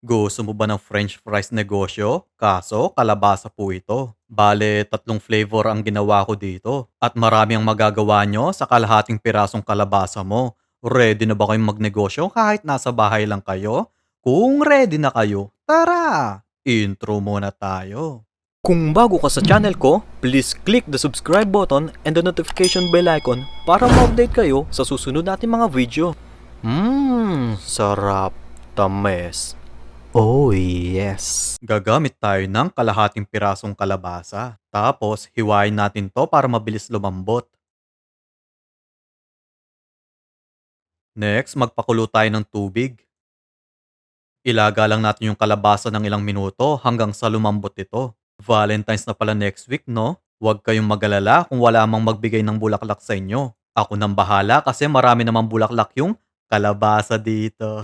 Gusto mo ba ng french fries negosyo? Kaso kalabasa po ito. Bale, tatlong flavor ang ginawa ko dito. At marami ang magagawa nyo sa kalahating pirasong kalabasa mo. Ready na ba kayong magnegosyo kahit nasa bahay lang kayo? Kung ready na kayo, tara! Intro muna tayo. Kung bago ka sa channel ko, please click the subscribe button and the notification bell icon para ma-update kayo sa susunod nating mga video. Sarap. Tamis. Oh yes. Gagamit tayo ng kalahating pirasong kalabasa. Tapos, hiwain natin to para mabilis lumambot. Next, magpakulo tayo ng tubig. Ilaga lang natin yung kalabasa ng ilang minuto hanggang sa lumambot ito. Valentine's na pala next week, no? Huwag kayong magalala kung wala mang magbigay ng bulaklak sa inyo. Ako nang bahala kasi marami namang bulaklak yung kalabasa dito.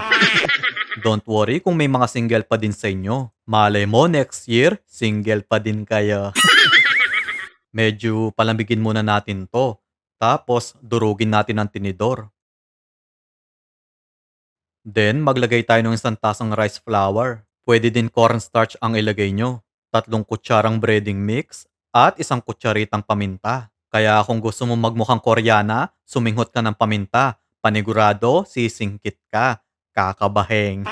Don't worry kung may mga single pa din sa inyo. Malay mo next year, single pa din kayo. Medyo palamigin muna natin to. Tapos, durugin natin ang tinidor. Then, maglagay tayo ng isang tasang rice flour. Pwede din cornstarch ang ilagay nyo. 3 kutsarang breading mix at 1 kutsaritang paminta. Kaya kung gusto mo magmukhang Koreana, suminghot ka ng paminta. Panigurado, sisingkit ka. Kakabaheng.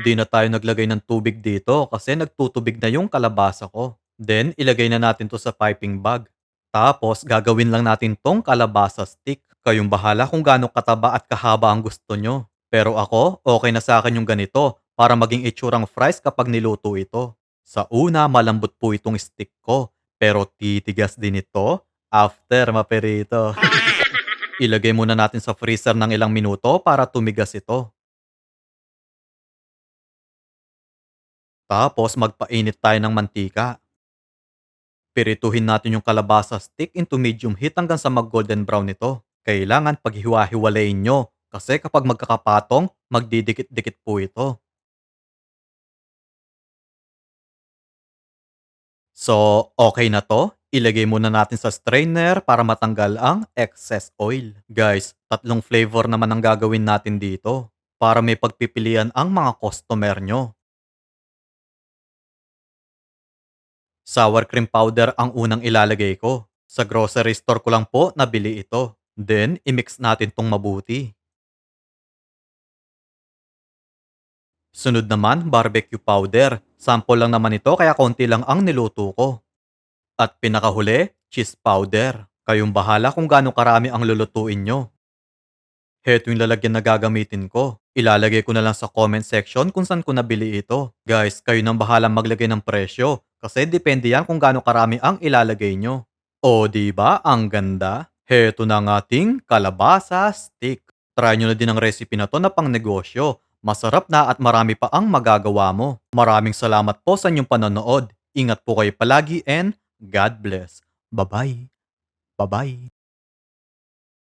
Di na tayo naglagay ng tubig dito kasi nagtutubig na yung kalabasa ko. Then, ilagay na natin to sa piping bag. Tapos, gagawin lang natin tong kalabasa stick. Kayong bahala kung gaano kataba at kahaba ang gusto nyo. Pero ako, okay na sa akin yung ganito para maging itsurang fries kapag niluto ito. Sa una, malambot po itong stick ko. Pero titigas din ito after maperito. Ilagay muna natin sa freezer ng ilang minuto para tumigas ito. Tapos magpainit tayo ng mantika. Pirituhin natin yung kalabasa stick into medium heat hanggang sa mag-golden brown ito. Kailangan paghiwa-hiwalayin nyo kasi kapag magkakapatong, magdidikit-dikit po ito. So, okay na to. Ilagay muna natin sa strainer para matanggal ang excess oil. Guys, tatlong flavor naman ang gagawin natin dito para may pagpipilian ang mga customer nyo. Sour cream powder ang unang ilalagay ko. Sa grocery store ko lang po nabili ito. Then, i-mix natin tong mabuti. Sunod naman, barbecue powder. Sample lang naman ito kaya konti lang ang niluto ko. At pinakahuli, cheese powder. Kayong bahala kung gaano karami ang lulutuin nyo. Heto yung lalagyan na gagamitin ko. Ilalagay ko na lang sa comment section kung saan ko nabili ito. Guys, kayo nang bahala maglagay ng presyo. Kasi depende yan kung gaano karami ang ilalagay nyo. O di ba ang ganda? Heto na ang ating kalabasa stick. Try nyo na din ang recipe na to na pang negosyo. Masarap na at marami pa ang magagawa mo. Maraming salamat po sa inyong panonood. Ingat po kayo palagi and God bless. Bye-bye. Bye-bye.